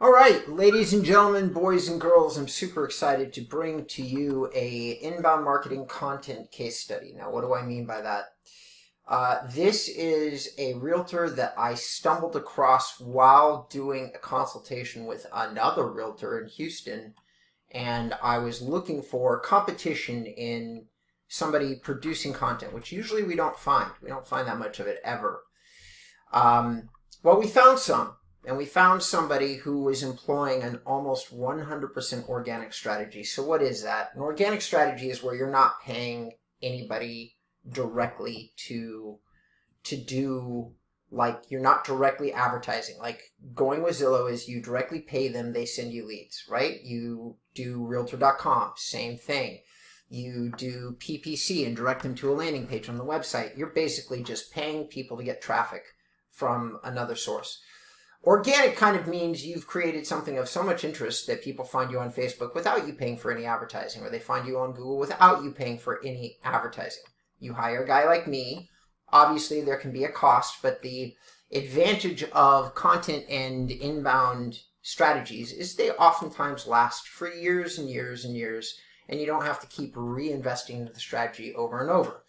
All right, ladies and gentlemen, boys and girls, I'm super excited to bring to you a inbound marketing content case study. Now, what do I mean by that? This is a realtor that I stumbled across while doing a consultation with another realtor in Houston, and I was looking for competition in somebody producing content, which usually we don't find. We don't find that much of it ever. Well, we found some. And we found somebody who was employing an almost 100% organic strategy. So what is that? An organic strategy is where you're not paying anybody directly to do, like, you're not directly advertising. Like, going with Zillow is you directly pay them, they send you leads, right? You do Realtor.com, same thing. You do PPC and direct them to a landing page on the website. You're basically just paying people to get traffic from another source. Organic kind of means you've created something of so much interest that people find you on Facebook without you paying for any advertising, or they find you on Google without you paying for any advertising. You hire a guy like me. Obviously, there can be a cost, but the advantage of content and inbound strategies is they oftentimes last for years and years and years, and you don't have to keep reinvesting into the strategy over and over.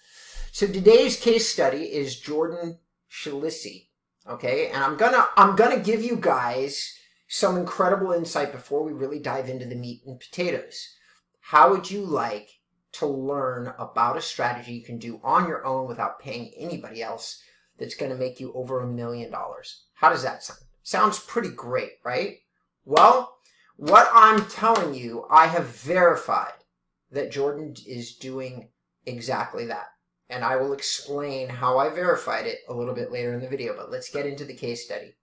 So today's case study is Jordan Schilleci. Okay, and I'm gonna give you guys some incredible insight before we really dive into the meat and potatoes. How would you like to learn about a strategy you can do on your own without paying anybody else that's going to make you over $1 million? How does that sound? Sounds pretty great, right? Well, what I'm telling you, I have verified that Jordan is doing exactly that. And I will explain how I verified it a little bit later in the video, but let's get into the case study.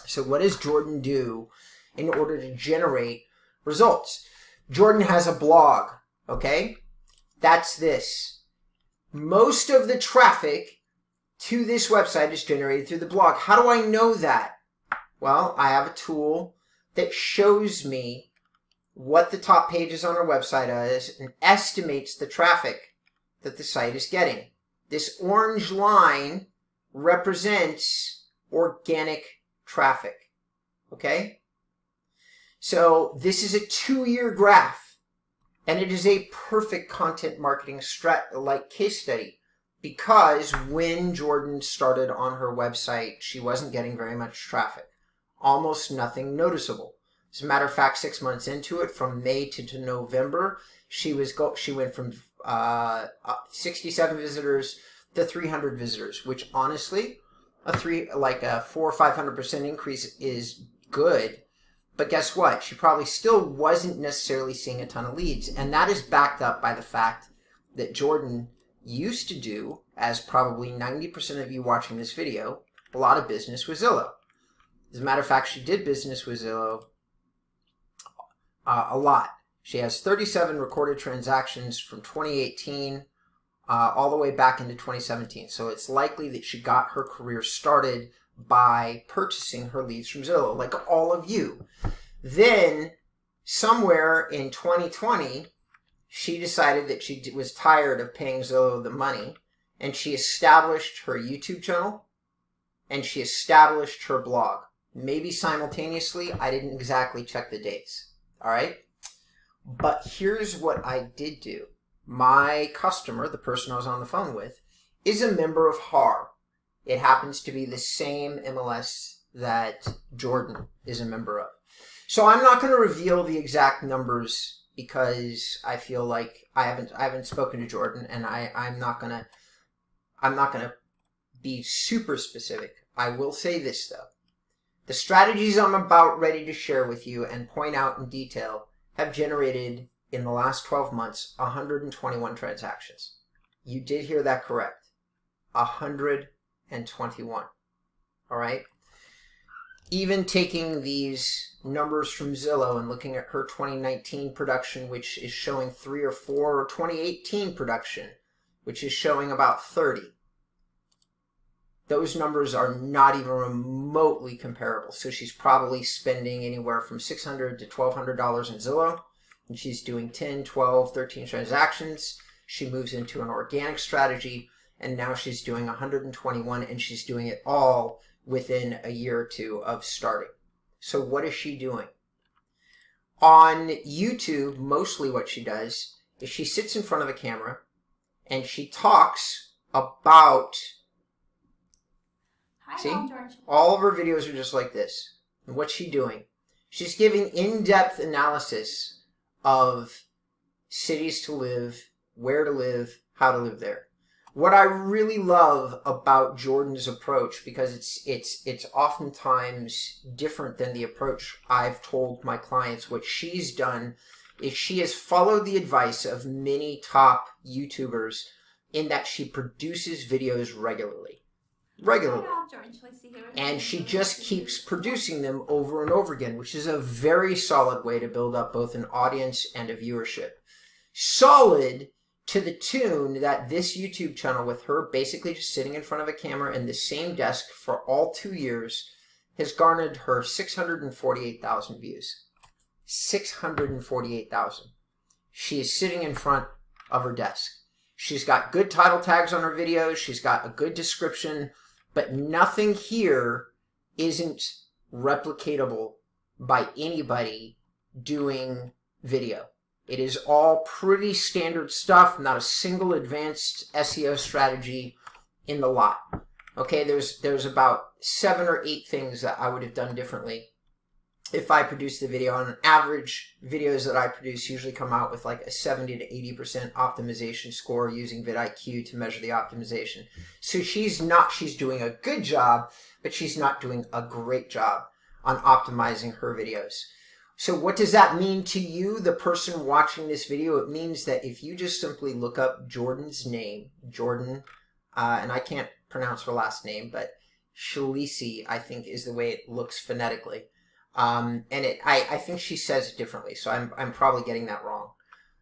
So what does Jordan do in order to generate results? Jordan has a blog, okay? That's this. Most of the traffic to this website is generated through the blog. How do I know that? Well, I have a tool that shows me what the top pages on our website is and estimates the traffic that the site is getting. This orange line represents organic traffic, okay? So this is a 2-year graph, and it is a perfect content marketing case study, because when Jordan started on her website, she wasn't getting very much traffic, almost nothing noticeable. As a matter of fact, 6 months into it, from May to November, she went from 67 visitors to 300 visitors, which honestly, a 400 or 500% increase is good. But guess what? She probably still wasn't necessarily seeing a ton of leads, and that is backed up by the fact that Jordan used to do, as probably 90% of you watching this video, a lot of business with Zillow. As a matter of fact, she did business with Zillow a lot. She has 37 recorded transactions from 2018 all the way back into 2017. So it's likely that she got her career started by purchasing her leads from Zillow, like all of you. Then, somewhere in 2020, she decided that she was tired of paying Zillow the money, and she established her YouTube channel, and she established her blog. Maybe simultaneously, I didn't exactly check the dates. All right? But here's what I did do. My customer, the person I was on the phone with, is a member of HAR. It happens to be the same MLS that Jordan is a member of. So I'm not going to reveal the exact numbers because I feel like I haven't spoken to Jordan, and I'm not gonna be super specific. I will say this though. The strategies I'm about ready to share with you and point out in detail have generated, in the last 12 months, 121 transactions. You did hear that correct. 121. All right? Even taking these numbers from Zillow and looking at her 2019 production, which is showing 3 or 4, or 2018 production, which is showing about 30. Those numbers are not even remotely comparable. So she's probably spending anywhere from $600 to $1,200 in Zillow, and she's doing 10, 12, 13 transactions. She moves into an organic strategy, and now she's doing 121, and she's doing it all within a year or two of starting. So what is she doing? On YouTube, mostly what she does is she sits in front of a camera and she talks about, see, all of her videos are just like this. And what's she doing? She's giving in-depth analysis of cities to live, where to live, how to live there. What I really love about Jordan's approach, because it's oftentimes different than the approach I've told my clients, what she's done is she has followed the advice of many top YouTubers in that she produces videos regularly. And she just keeps producing them over and over again, which is a very solid way to build up both an audience and a viewership. Solid to the tune that this YouTube channel, with her basically just sitting in front of a camera in the same desk for all 2 years, has garnered her 648,000 views. 648,000. She is sitting in front of her desk. She's got good title tags on her videos. She's got a good description. But nothing here isn't replicatable by anybody doing video. It is all pretty standard stuff, not a single advanced SEO strategy in the lot. Okay, there's about 7 or 8 things that I would have done differently if I produced the video. On average, videos that I produce usually come out with like a 70 to 80% optimization score using vidIQ to measure the optimization. So she's doing a good job, but she's not doing a great job on optimizing her videos. So what does that mean to you, the person watching this video? It means that if you just simply look up Jordan's name, Jordan, and I can't pronounce her last name, but Schilleci, I think, is the way it looks phonetically. And I think she says it differently, so I'm probably getting that wrong.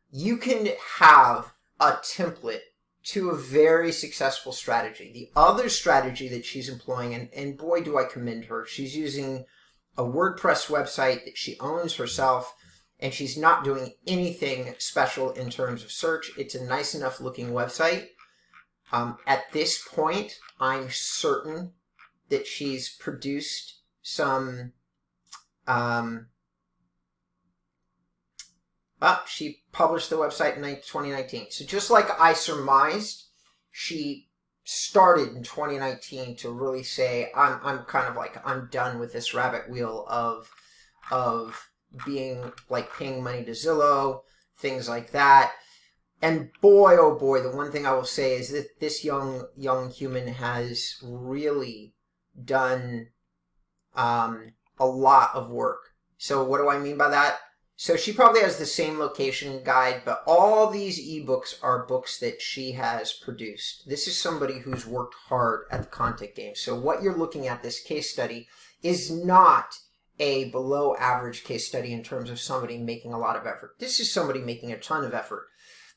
You can have a template to a very successful strategy. The other strategy that she's employing, and boy do I commend her, she's using a WordPress website that she owns herself, and she's not doing anything special in terms of search. It's a nice enough looking website. At this point, I'm certain that she's produced some she published the website in 2019. So just like I surmised, she started in 2019 to really say, I'm kind of like, I'm done with this rabbit wheel of being like paying money to Zillow, things like that. And boy, oh boy, the one thing I will say is that this young human has really done a lot of work. So what do I mean by that? So she probably has the same location guide, but all these ebooks are books that she has produced. This is somebody who's worked hard at the content game. So what you're looking at, this case study, is not a below average case study in terms of somebody making a lot of effort. This is somebody making a ton of effort.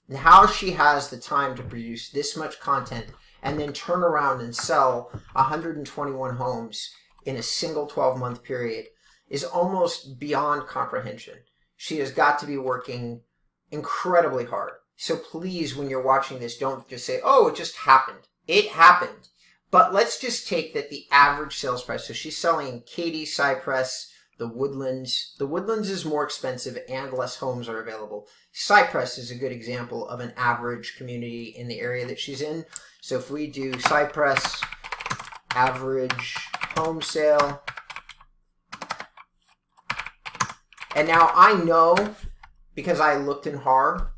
And how she has the time to produce this much content and then turn around and sell 121 homes in a single 12-month period is almost beyond comprehension. She has got to be working incredibly hard. So please, when you're watching this, don't just say, oh, it just happened. It happened. But let's just take that the average sales price. So she's selling Katy, Cypress, the Woodlands. The Woodlands is more expensive and less homes are available. Cypress is a good example of an average community in the area that she's in. So if we do Cypress, average home sale. And now I know, because I looked in HAR,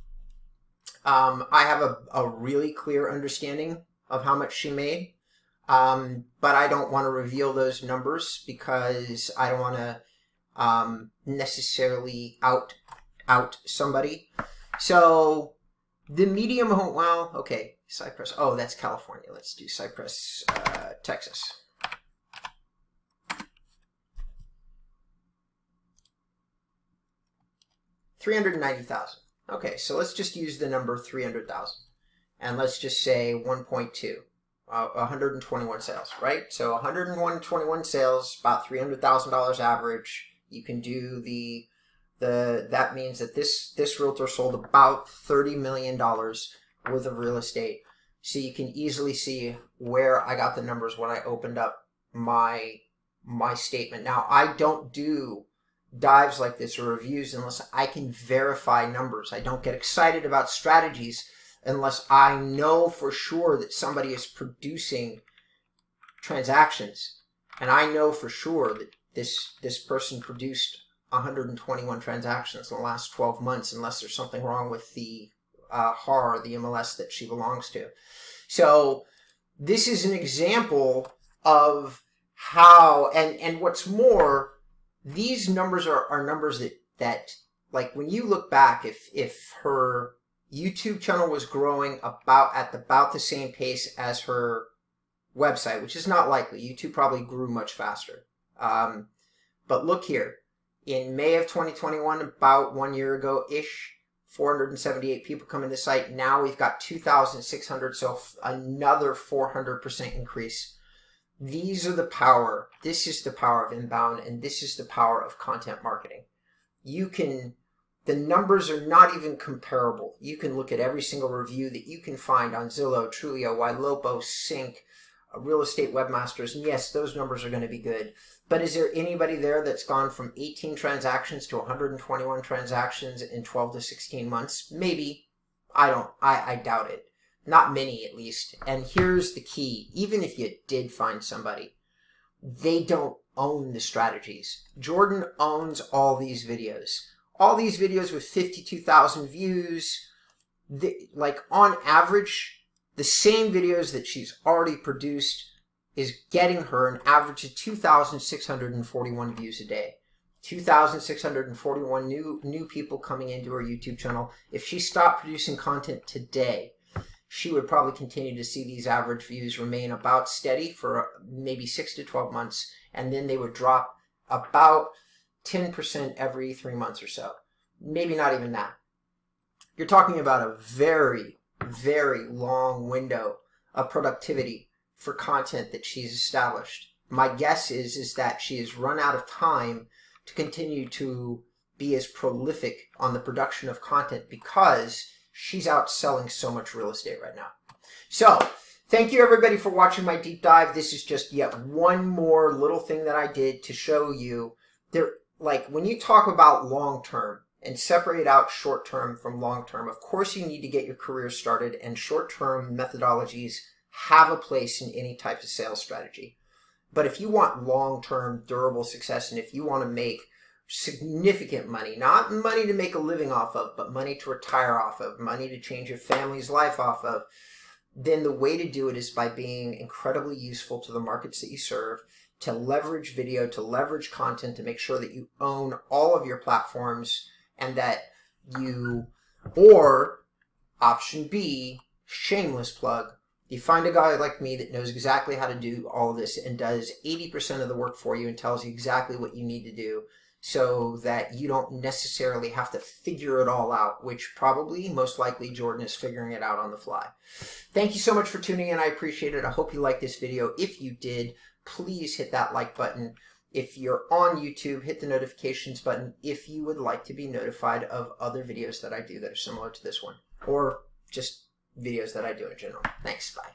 I have a really clear understanding of how much she made. But I don't want to reveal those numbers because I don't want to necessarily out somebody. So the medium home, well, okay, Cypress. Oh, that's California. Let's do Cypress, Texas. $390,000. Okay, so let's just use the number 300,000, and let's just say 1.2. 121 sales, right? So 121 sales, about $300,000 average. You can do that means that this realtor sold about $30 million worth of real estate. So you can easily see where I got the numbers when I opened up my my statement. Now, I don't do dives like this or reviews unless I can verify numbers. I don't get excited about strategies unless I know for sure that somebody is producing transactions. And I know for sure that this person produced 121 transactions in the last 12 months, unless there's something wrong with the HAR, the MLS that she belongs to. So this is an example of how, and what's more, these numbers are numbers that like when you look back, if her YouTube channel was growing at about the same pace as her website, which is not likely. YouTube probably grew much faster. But look here, in May of 2021, about 1 year ago-ish, 478 people come to the site. Now we've got 2,600, so another 400% increase. These are the power. This is the power of inbound, and this is the power of content marketing. The numbers are not even comparable. You can look at every single review that you can find on Zillow, Trulia, Ylopo, Sync, Real Estate Webmasters, and yes, those numbers are going to be good. But is there anybody there that's gone from 18 transactions to 121 transactions in 12 to 16 months? Maybe. I doubt it. Not many, at least. And here's the key. Even if you did find somebody, they don't own the strategies. Jordan owns all these videos. All these videos with 52,000 views. Like on average, the same videos that she's already produced is getting her an average of 2,641 views a day. 2,641 new people coming into her YouTube channel. If she stopped producing content today, she would probably continue to see these average views remain about steady for maybe 6 to 12 months, and then they would drop about 10% every 3 months or so. Maybe not even that. You're talking about a very, very long window of productivity for content that she's established. My guess is that she has run out of time to continue to be as prolific on the production of content because she's out selling so much real estate right now. So, thank you everybody for watching my deep dive. This is just yet one more little thing that I did to show you like when you talk about long-term and separate out short-term from long-term, of course you need to get your career started, and short-term methodologies have a place in any type of sales strategy. But if you want long-term durable success, and if you want to make significant money, not money to make a living off of, but money to retire off of, money to change your family's life off of, then the way to do it is by being incredibly useful to the markets that you serve, to leverage video, to leverage content, to make sure that you own all of your platforms, and that or option B, shameless plug, you find a guy like me that knows exactly how to do all of this and does 80% of the work for you and tells you exactly what you need to do so that you don't necessarily have to figure it all out, which probably, most likely, Jordan is figuring it out on the fly. Thank you so much for tuning in. I appreciate it. I hope you liked this video. If you did, please hit that like button. If you're on YouTube, hit the notifications button if you would like to be notified of other videos that I do that are similar to this one, or just videos that I do in general. Thanks. Bye.